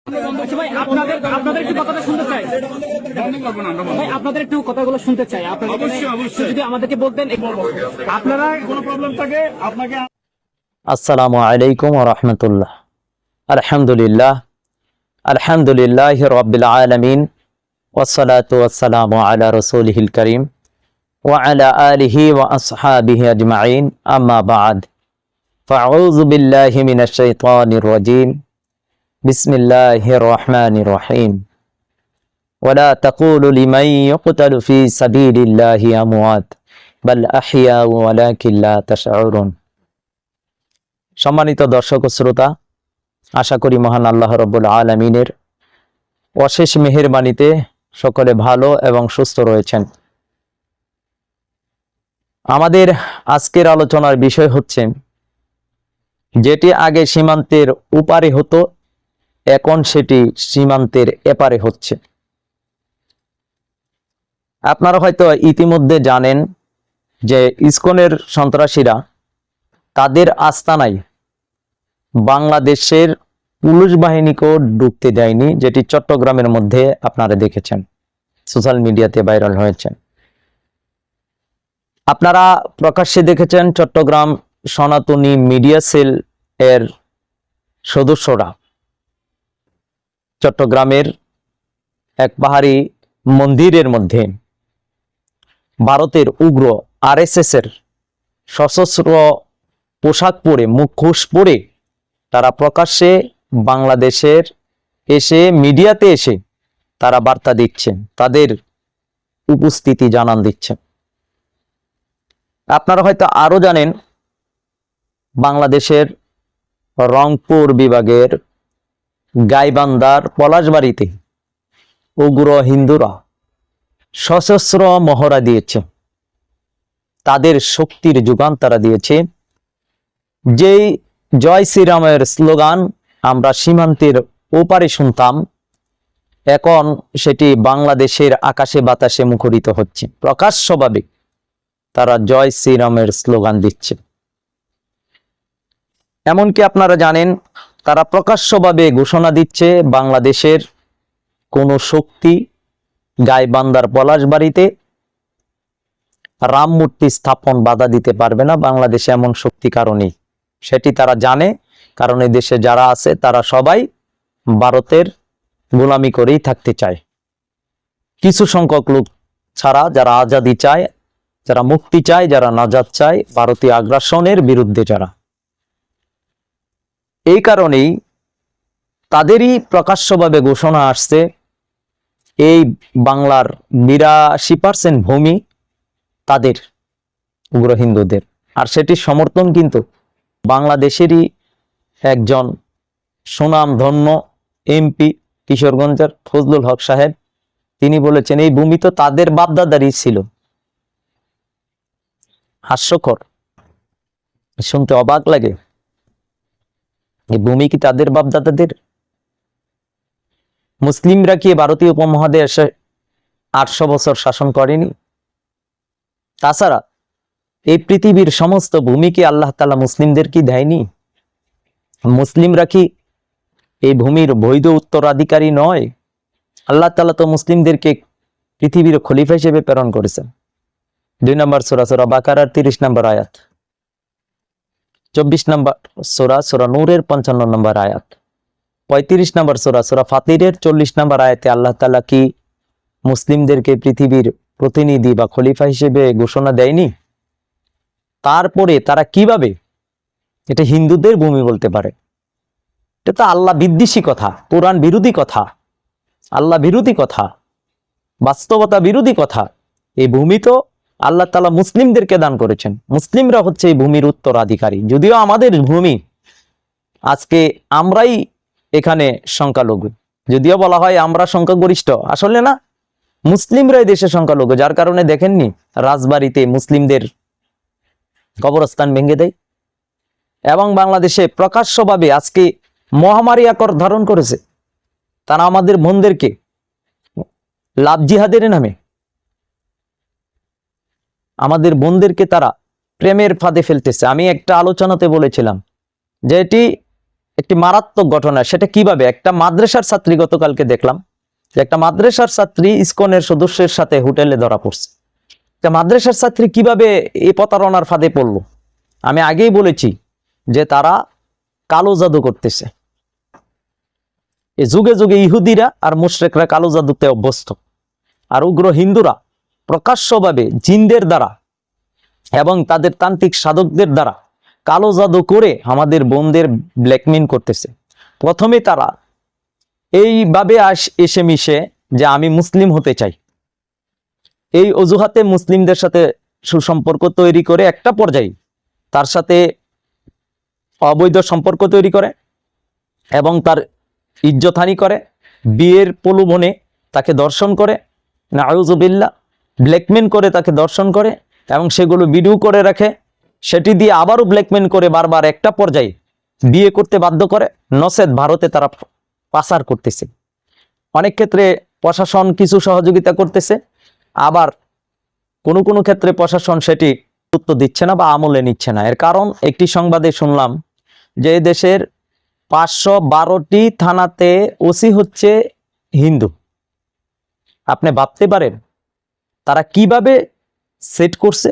আচ্ছা ভাই, আপনাদের আপনাদের একটু কথাটা শুনতে চাই। ভাই আপনাদের একটু কথাগুলো শুনতে চাই। আপনারা যদি আমাদেরকে বলতেন, আপনারা কোনো প্রবলেম থাকে আপনাকে। আসসালামু আলাইকুম ওয়া রাহমাতুল্লাহ। আলহামদুলিল্লাহি রাব্বিল আলামিন ওয়াসসালাতু ওয়াসসালামু আলা রাসূলিহিল কারীম ওয়া আলা আলিহি ওয়া আসহাবিহি আজমাইন, আম্মা বা'দ। ফাআউযু বিল্লাহি মিনাশ শাইতানির রাজীম। বিসমিল্লাহির রহমানির রহিম। ওয়ালা তাকুলু লিমান ইউকতালু ফি সাবিলিল্লাহি আমওয়াত বাল আহইয়া ওয়ালাকিন লা তাশউরুন। সম্মানিত দর্শক ও শ্রোতা, আশা করি মহান আল্লাহ রাব্বুল আলামিনের অশেষ মেহেরবানিতে সকলে ভালো এবং সুস্থ রয়েছেন। আমাদের আজকের আলোচনার বিষয় হচ্ছে, যেটি আগে সীমান্তের উপারে হতো, এখন সেটি সীমান্তের এপারে হচ্ছে। আপনারা হয়তো ইতিমধ্যে জানেন যে ইসকনের সন্ত্রাসীরা তাদের আস্তানায় বাংলাদেশের পুলিশ বাহিনীকেও ঢুকতে দেয়নি, যেটি চট্টগ্রামের মধ্যে আপনারা দেখেছেন, সোশ্যাল মিডিয়াতে ভাইরাল হয়েছে। আপনারা প্রকাশ্যে দেখেছেন চট্টগ্রাম সনাতনী মিডিয়া সেল এর সদস্যরা চট্টগ্রামের এক পাহাড়ি মন্দিরের মধ্যে ভারতের উগ্র আরএসএস এর সশস্ত্র পোশাক পরে, মুখোশ পরে তারা প্রকাশ্যে বাংলাদেশের এসে মিডিয়াতে এসে তারা বার্তা দিচ্ছেন, তাদের উপস্থিতি জানান দিচ্ছেন। আপনারা হয়তো আরো জানেন, বাংলাদেশের রংপুর বিভাগের গাইবান্ধার পলাশবাড়িতে উগ্র হিন্দুরা সশস্ত্র মহড়া দিয়েছে, তাদের শক্তির যোগান তারা দিয়েছে। যেই জয় শ্রীরামের স্লোগান আমরা সীমান্তের ওপারে শুনতাম, এখন সেটি বাংলাদেশের আকাশে বাতাসে মুখরিত হচ্ছে। প্রকাশ্যভাবে তারা জয় শ্রীরামের স্লোগান দিচ্ছে। এমনকি আপনারা জানেন, তারা প্রকাশ্যভাবে ঘোষণা দিচ্ছে, বাংলাদেশের কোনো শক্তি গাইবান্ধার পলাশবাড়িতে রাম মূর্তি স্থাপন বাধা দিতে পারবে না। বাংলাদেশে এমন শক্তি কারণেই, সেটি তারা জানে, কারণ এই দেশে যারা আছে তারা সবাই ভারতের গোলামি করেই থাকতে চায়। কিছু সংখ্যক লোক ছাড়া যারা আজাদি চায়, যারা মুক্তি চায়, যারা নাজাত চায় ভারতীয় আগ্রাসনের বিরুদ্ধে যারা, এই কারণেই তাদেরই প্রকাশ্যভাবে ঘোষণা আসছে, এই বাংলার 82% ভূমি তাদের, উগ্র হিন্দুদের। আর সেটি সমর্থন কিন্তু বাংলাদেশেরই একজন সুনামধন্য এমপি কিশোরগঞ্জের ফজলুল হক সাহেব, তিনি বলেছেন এই ভূমি তো তাদের বাপদাদারই ছিল। হাস্যকর, শুনতে অবাক লাগে। এই ভূমি কি তাদের বাপদাদাদের? মুসলিমরা কি ভারতীয় উপমহাদেশে 800 বছর শাসন করেনি? তাছাড়া এই পৃথিবীর সমস্ত ভূমি কি আল্লাহ তাআলা মুসলিমদের কি দেয়নি? মুসলিমরা কি এই ভূমির বৈধ উত্তরাধিকারী নয়? আল্লাহ তাআলা তো মুসলিমদেরকে পৃথিবীর খলিফা হিসেবে প্রেরণ করেছেন। 2 নম্বর সূরা, সূরা বাকারার 30 নম্বর আয়াত, 24 নম্বর সূরা, সূরা নূরের 55 নম্বর আয়াত, 35 নম্বর সূরা, সূরা ফাতিরের 40 নম্বর আয়াতে আল্লাহ তাআলা কি মুসলিমদেরকে পৃথিবীর প্রতিনিধি বা খলিফা হিসেবে ঘোষণা দেয়নি? তারপরে তারা কিভাবে এটা হিন্দুদের ভূমি বলতে পারে? এটা তো আল্লাহ বিদ্বেষী কথা, কোরআন বিরোধী কথা, আল্লাহ বিরোধী কথা, বাস্তবতা বিরোধী কথা। এই ভূমি তো আল্লাহ তাআলা মুসলিমদেরকে দান করেছেন, মুসলিমরা হচ্ছে এই ভূমির উত্তরাধিকারী। যদিও আমাদের ভূমি, আজকে আমরাই এখানে সংখ্যালঘু, যদিও বলা হয় আমরা সংখ্যাগরিষ্ঠ, আসলে না, মুসলিমরাই দেশের সংখ্যালঘু। যার কারণে দেখেননি রাজবাড়িতে মুসলিমদের কবরস্থান ভেঙে দেয়, এবং বাংলাদেশে প্রকাশ্যভাবে আজকে মহামারী আকার ধারণ করেছে। তারা আমাদের বোনদেরকে লাভ জিহাদের নামে, আমাদের বোনদেরকে তারা প্রেমের ফাঁদে ফেলতেছে। আমি একটা আলোচনাতে বলেছিলাম যে এটি একটি মারাত্মক ঘটনা। সেটা কিভাবে? একটা মাদ্রাসার ছাত্রী, গতকালকে দেখলাম যে একটা মাদ্রাসার ছাত্রী ইসকনের সদস্যের সাথে হোটেলে ধরা পড়ছে। একটা মাদ্রাসার ছাত্রী কিভাবে এই প্রতারণার ফাঁদে পড়লো? আমি আগেই বলেছি যে তারা কালো জাদু করতেছে। এই যুগে যুগে ইহুদিরা আর মুশরিকরা কালো জাদুতে অভ্যস্ত, আর উগ্র হিন্দুরা প্রকাশ্যভাবে জিনদের দ্বারা এবং তাদের তান্ত্রিক সাধকদের দ্বারা কালো জাদু করে আমাদের বোনদের ব্ল্যাকমেইল করতেছে। প্রথমে তারা এইভাবে এসে মিশে যে আমি মুসলিম হতে চাই, এই অজুহাতে মুসলিমদের সাথে সুসম্পর্ক তৈরি করে একটা পর্যায়ে তার সাথে অবৈধ সম্পর্ক তৈরি করে এবং তার ইজ্জতহানি করে, বিয়ের প্রলোভনে তাকে দর্শন করে, নাউযুবিল্লাহ, ব্ল্যাকমেইল করে তাকে দর্শন করে এবং সেগুলো ভিডিও করে রাখে। সেটি দিয়ে আবারও ব্ল্যাকমেইল করে বারবার একটা পর্যায়ে বিয়ে করতে বাধ্য করে, নচেত ভারতে তারা পাচার করতেছে। অনেক ক্ষেত্রে প্রশাসন কিছু সহযোগিতা করতেছে, আবার কোনো কোনো ক্ষেত্রে প্রশাসন সেটি গুরুত্ব দিচ্ছে না বা আমলে নিচ্ছে না। এর কারণ একটি সংবাদে শুনলাম যে দেশের 512টি থানাতে ওসি হচ্ছে হিন্দু। আপনি ভাবতে পারেন তারা কিভাবে সেট করছে?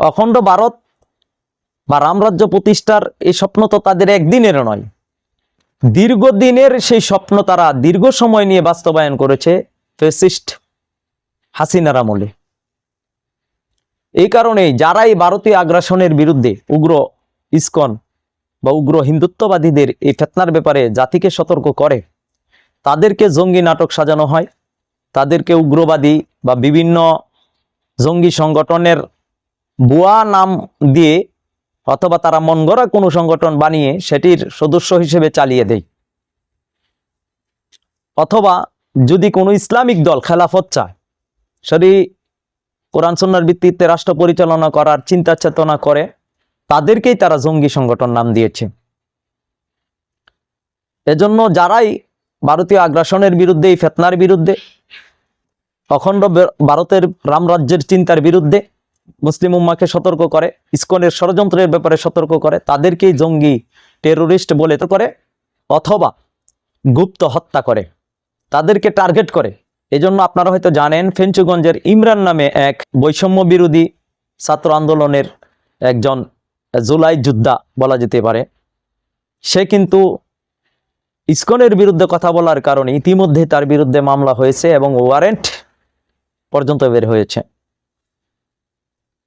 অখণ্ড ভারত বা রামরাজ্য প্রতিষ্ঠার এই স্বপ্ন তো তাদের একদিনের নয়, দীর্ঘদিনের সেই স্বপ্ন তারা দীর্ঘ সময় নিয়ে বাস্তবায়ন করেছে ফ্যাসিস্ট হাসিনার আমলে। এই কারণেই যারা এই ভারতীয় আগ্রাসনের বিরুদ্ধে উগ্র ইসকন বা উগ্র হিন্দুত্ববাদীদের এই ফিতনার ব্যাপারে জাতিকে সতর্ক করে, তাদেরকে জঙ্গি নাটক সাজানো হয়, তাদেরকে উগ্রবাদী বা বিভিন্ন জঙ্গি সংগঠনের ভুয়া নাম দিয়ে অথবা তারা মন গড়া কোনো সংগঠন বানিয়ে সেটির সদস্য হিসেবে চালিয়ে দেয়। অথবা যদি কোনো ইসলামিক দল খেলাফত চায়, সেটি কোরআন সুন্নাহর ভিত্তিতে রাষ্ট্র পরিচালনা করার চিন্তা চেতনা করে, তাদেরকেই তারা জঙ্গি সংগঠন নাম দিয়েছে। এজন্য যারাই ভারতীয় আগ্রাসনের বিরুদ্ধে, এই ফিতনার বিরুদ্ধে, অখণ্ড ভারতের রামরাজ্যের চিন্তার বিরুদ্ধে মুসলিম উম্মাকে সতর্ক করে, ইসকনের ষড়যন্ত্রের ব্যাপারে সতর্ক করে, তাদেরকেই জঙ্গি টেরোরিস্ট বলে তো করে অথবা গুপ্ত হত্যা করে, তাদেরকে টার্গেট করে। এজন্য আপনারা হয়তো জানেন ফেঞ্চুগঞ্জের ইমরান নামে এক বৈষম্য বিরোধী ছাত্র আন্দোলনের একজন জুলাই যোদ্ধা বলা যেতে পারে, সে কিন্তু ইসকনের বিরুদ্ধে কথা বলার কারণে ইতিমধ্যে তার বিরুদ্ধে মামলা হয়েছে এবং ওয়ারেন্ট পর্যন্ত বের হয়েছে।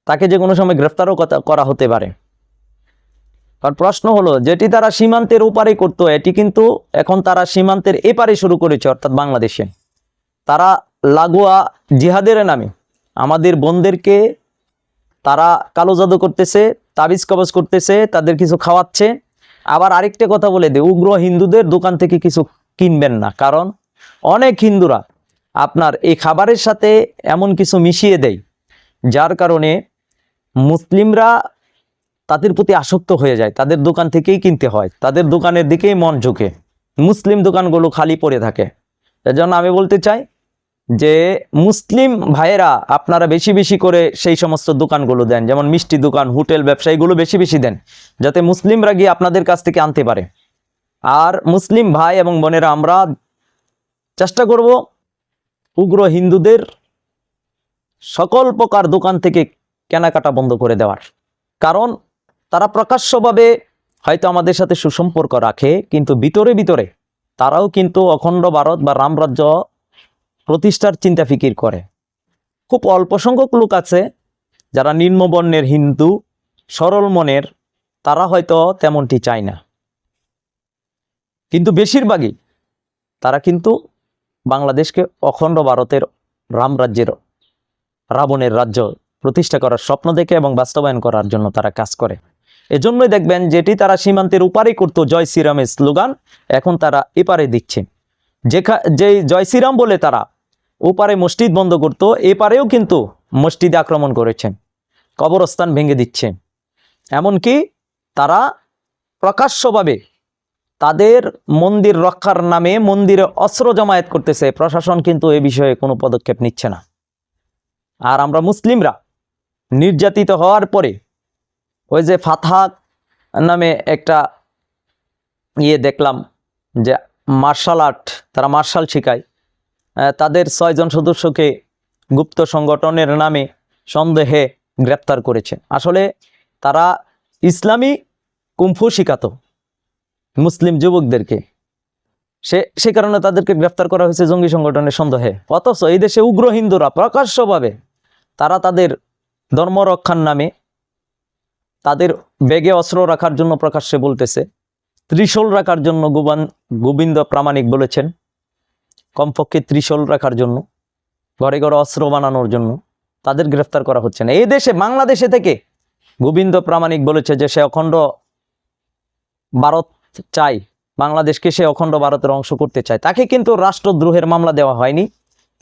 তাকে যে কোনো সময় গ্রেফতারও করা হতে পারে। কারণ প্রশ্ন হলো, যেটি তারা সীমান্তের ওপারে করতো, এটি কিন্তু এখন তারা সীমান্তের এপারে শুরু করেছে, অর্থাৎ বাংলাদেশে। তারা লাগোয়া জিহাদের নামে আমাদের বোনদেরকে তারা কালো জাদু করতেছে, তাবিজ কবজ করতেছে, তাদের কিছু খাওয়াচ্ছে। আবার আরেকটা কথা বলে দে, উগ্র হিন্দুদের দোকান থেকে কিছু কিনবেন না, কারণ অনেক হিন্দুরা আপনার এই খাবারের সাথে এমন কিছু মিশিয়ে দেয় যার কারণে মুসলিমরা তাদের প্রতি আসক্ত হয়ে যায়, তাদের দোকান থেকেই কিনতে হয়, তাদের দোকানের দিকেই মন ঝুঁকে, মুসলিম দোকানগুলো খালি পড়ে থাকে। এজন্য আমি বলতে চাই যে মুসলিম ভাইয়েরা আপনারা বেশি বেশি করে সেই সমস্ত দোকানগুলো দেন, যেমন মিষ্টি দোকান, হোটেল ব্যবসা, এগুলো বেশি বেশি দেন, যাতে মুসলিমরা গিয়ে আপনাদের কাছ থেকে আনতে পারে। আর মুসলিম ভাই এবং বোনেরা, আমরা চেষ্টা করব উগ্র হিন্দুদের সকল প্রকার দোকান থেকে কেনাকাটা বন্ধ করে দেওয়ার। কারণ তারা প্রকাশ্যভাবে হয়তো আমাদের সাথে সুসম্পর্ক রাখে, কিন্তু ভিতরে ভিতরে তারাও কিন্তু অখণ্ড ভারত বা রামরাজ্য প্রতিষ্ঠার চিন্তা ফিকির করে। খুব অল্প সংখ্যক লোক আছে যারা নিম্নবর্ণের হিন্দু, সরল মনের, তারা হয়তো তেমনটি চায় না, কিন্তু বেশিরভাগই তারা কিন্তু বাংলাদেশকে অখণ্ড ভারতের রামরাজ্যের, রাবণের রাজ্য প্রতিষ্ঠা করার স্বপ্ন দেখে এবং বাস্তবায়ন করার জন্য তারা কাজ করে। এজন্যই দেখবেন যেটি তারা সীমান্তের উপারে করতো জয় শ্রীরামের স্লোগান, এখন তারা এপারে দিচ্ছে। যে জয় শ্রীরাম বলে তারা ওপারে মসজিদ বন্ধ করতো, এপারেও কিন্তু মসজিদে আক্রমণ করেছেন, কবরস্থান ভেঙে দিচ্ছে। এমনকি তারা প্রকাশ্যভাবে তাদের মন্দির রক্ষার নামে মন্দিরে অস্ত্র জমায়েত করতেছে, প্রশাসন কিন্তু এ বিষয়ে কোনো পদক্ষেপ নিচ্ছে না। আর আমরা মুসলিমরা নির্যাতিত হওয়ার পরে ওই যে ফাতহা নামে একটা গিয়ে দেখলাম যে মার্শাল আর্ট, তারা মার্শাল শিখায়। তাদের 6 জন সদস্যকে গুপ্ত সংগঠনের নামে সন্দেহে গ্রেপ্তার করেছে। আসলে তারা ইসলামী কুম্ফু শিখাতো মুসলিম যুবকদেরকে, সে কারণে তাদেরকে গ্রেফতার করা হয়েছে জঙ্গি সংগঠনের সন্দেহে। অথচ এই দেশে উগ্র হিন্দুরা প্রকাশ্যভাবে তারা তাদের ধর্ম রক্ষার নামে তাদের ব্যাগে অস্ত্র রাখার জন্য প্রকাশ্যে বলতেছে, ত্রিশূল রাখার জন্য গোবিন্দ প্রামাণিক বলেছেন কমপক্ষে ত্রিশূল রাখার জন্য, ঘরে ঘরে অস্ত্র বানানোর জন্য তাদের গ্রেফতার করা হচ্ছে না। এই দেশে বাংলাদেশে থেকে গোবিন্দ প্রামাণিক বলেছে যে সে অখণ্ড ভারত চাই, বাংলাদেশকে সে অখণ্ড ভারতের অংশ করতে চায়। তাকে কিন্তু রাষ্ট্রদ্রোহের মামলা দেওয়া হয়নি,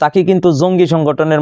তাকে কিন্তু জঙ্গি সংগঠনের